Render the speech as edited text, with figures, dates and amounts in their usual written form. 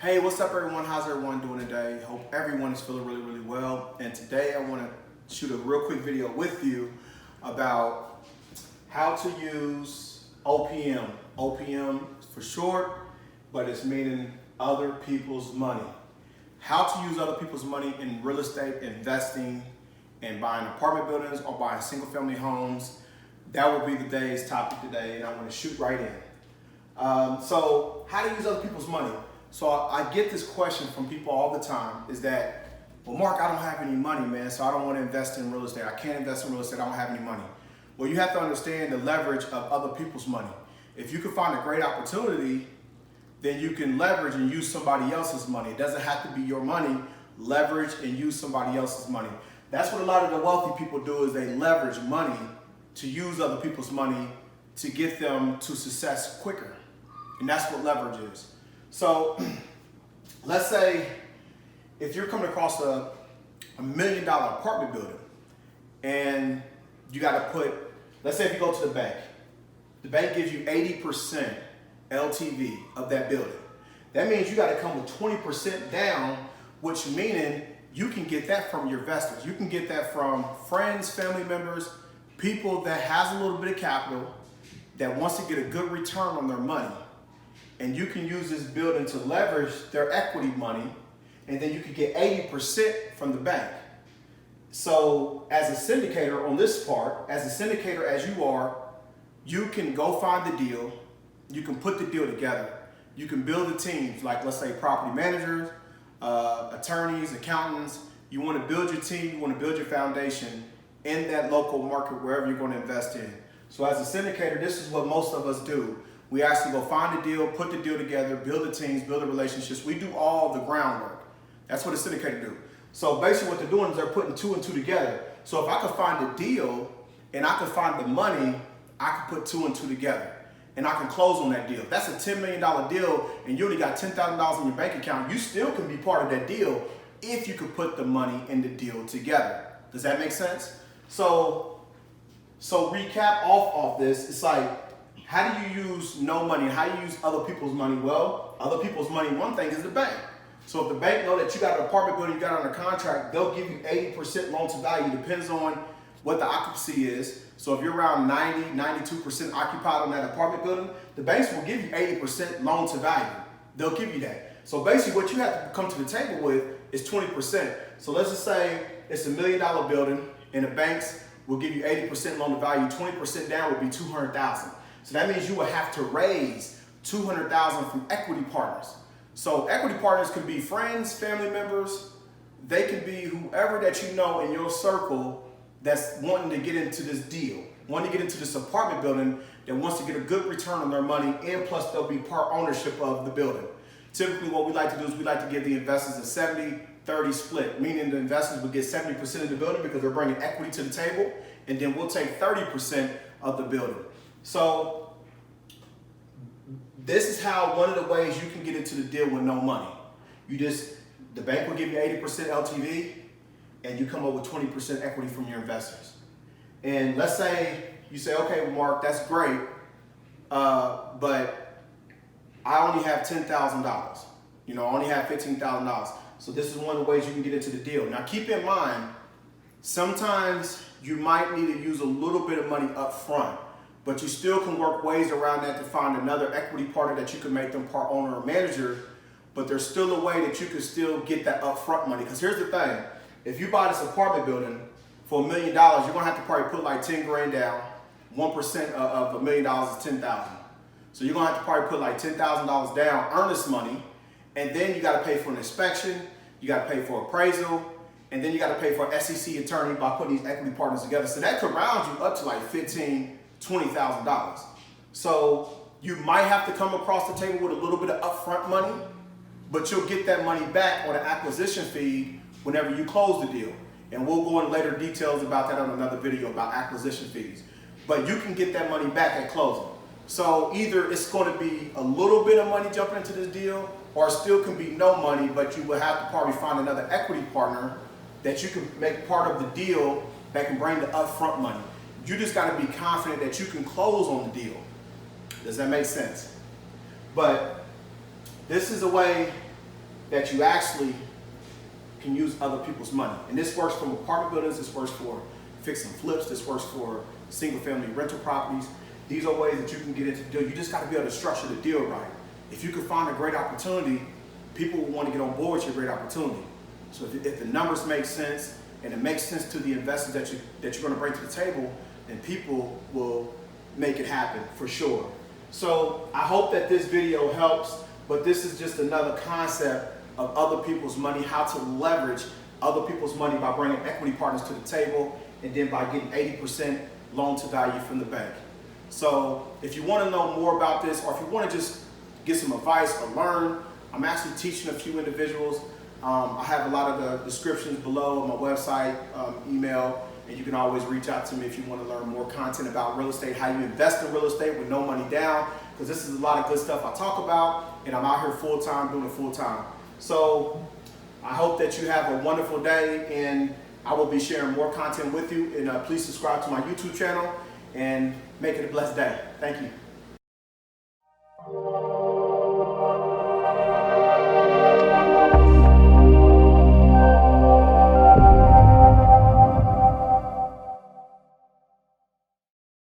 Hey, what's up everyone? How's everyone doing today? Hope everyone is feeling really well. And today I want to shoot a real quick video with you about how to use OPM. OPM for short, but it's meaning other people's money. How to use other people's money in real estate, investing, and buying apartment buildings or buying single family homes. That will be the day's topic today, and I want to shoot right in. So how to use other people's money. So I get this question from people all the time is that, well, Mark, I don't have any money, man, so I don't want to invest in real estate. I can't invest in real estate, I don't have any money. Well, you have to understand the leverage of other people's money. If you can find a great opportunity, then you can leverage and use somebody else's money. It doesn't have to be your money. Leverage and use somebody else's money. That's what a lot of the wealthy people do, is they leverage money to use other people's money to get them to success quicker. And that's what leverage is. So let's say if you're coming across a $1 million apartment building and you got to put, let's say if you go to the bank gives you 80% LTV of that building. That means you got to come with 20% down, which meaning you can get that from your investors. You can get that from friends, family members, people that has a little bit of capital that wants to get a good return on their money. And you can use this building to leverage their equity money, and then you can get 80% from the bank. So as a syndicator on this part, as a syndicator as you are, you can go find the deal, you can put the deal together, you can build the teams, like let's say property managers, attorneys, accountants. You want to build your team, you want to build your foundation in that local market wherever you're going to invest in. So as a syndicator, this is what most of us do. We actually go find a deal, put the deal together, build the teams, build the relationships. We do all the groundwork. That's what a syndicator do. So basically what they're doing is they're putting two and two together. So if I could find a deal and I could find the money, I could put two and two together and I can close on that deal. If that's a $10 million deal and you only got $10,000 in your bank account, you still can be part of that deal if you could put the money in the deal together. Does that make sense? So recap off this, it's like, how do you use no money? How do you use other people's money? Well, other people's money, one thing is the bank. So if the bank know that you got an apartment building, you got under contract, they'll give you 80% loan to value. Depends on what the occupancy is. So if you're around 90, 92% occupied on that apartment building, the banks will give you 80% loan to value. They'll give you that. So basically what you have to come to the table with is 20%. So let's just say it's $1 million building and the banks will give you 80% loan to value. 20% down would be $200,000. So that means you will have to raise $200,000 from equity partners. So equity partners could be friends, family members. They could be whoever that you know in your circle that's wanting to get into this deal, wanting to get into this apartment building that wants to get a good return on their money, and plus they'll be part ownership of the building. Typically what we like to do is we like to give the investors a 70-30 split, meaning the investors would get 70% of the building because they're bringing equity to the table, and then we'll take 30% of the building. So this is how one of the ways you can get into the deal with no money. The bank will give you 80% LTV and you come up with 20% equity from your investors. And let's say you say, okay, well, Mark, that's great, but I only have $10,000. I only have $15,000. So this is one of the ways you can get into the deal. Now keep in mind, sometimes you might need to use a little bit of money up front, but you still can work ways around that to find another equity partner that you can make them part owner or manager, but there's still a way that you can still get that upfront money. Because here's the thing, if you buy this apartment building for $1 million, you're gonna have to probably put like 10 grand down. 1% of $1 million is 10,000. So you're gonna have to probably put like $10,000 down, earnest money, and then you gotta pay for an inspection, you gotta pay for appraisal, and then you gotta pay for an SEC attorney by putting these equity partners together. So that could round you up to like $20,000. So you might have to come across the table with a little bit of upfront money, but you'll get that money back on an acquisition fee whenever you close the deal. And we'll go into later details about that on another video about acquisition fees. But you can get that money back at closing. So either it's going to be a little bit of money jumping into this deal, or it still can be no money, but you will have to probably find another equity partner that you can make part of the deal that can bring the upfront money. You just got to be confident that you can close on the deal. Does that make sense? But this is a way that you actually can use other people's money. And this works from apartment buildings, this works for fix and flips, this works for single family rental properties. These are ways that you can get into the deal. You just got to be able to structure the deal right. If you can find a great opportunity, people will want to get on board with your great opportunity. So if the numbers make sense and it makes sense to the investors that you're going to bring to the table, then people will make it happen for sure. So I hope that this video helps, but this is just another concept of other people's money, how to leverage other people's money by bringing equity partners to the table and then by getting 80% loan to value from the bank. So if you want to know more about this, or if you want to just get some advice or learn, I'm actually teaching a few individuals. I have a lot of the descriptions below on my website, email, and you can always reach out to me if you want to learn more content about real estate, how you invest in real estate with no money down, because this is a lot of good stuff I talk about, and I'm out here full-time doing it full-time. So I hope that you have a wonderful day, and I will be sharing more content with you. And please subscribe to my YouTube channel and make it a blessed day. Thank you.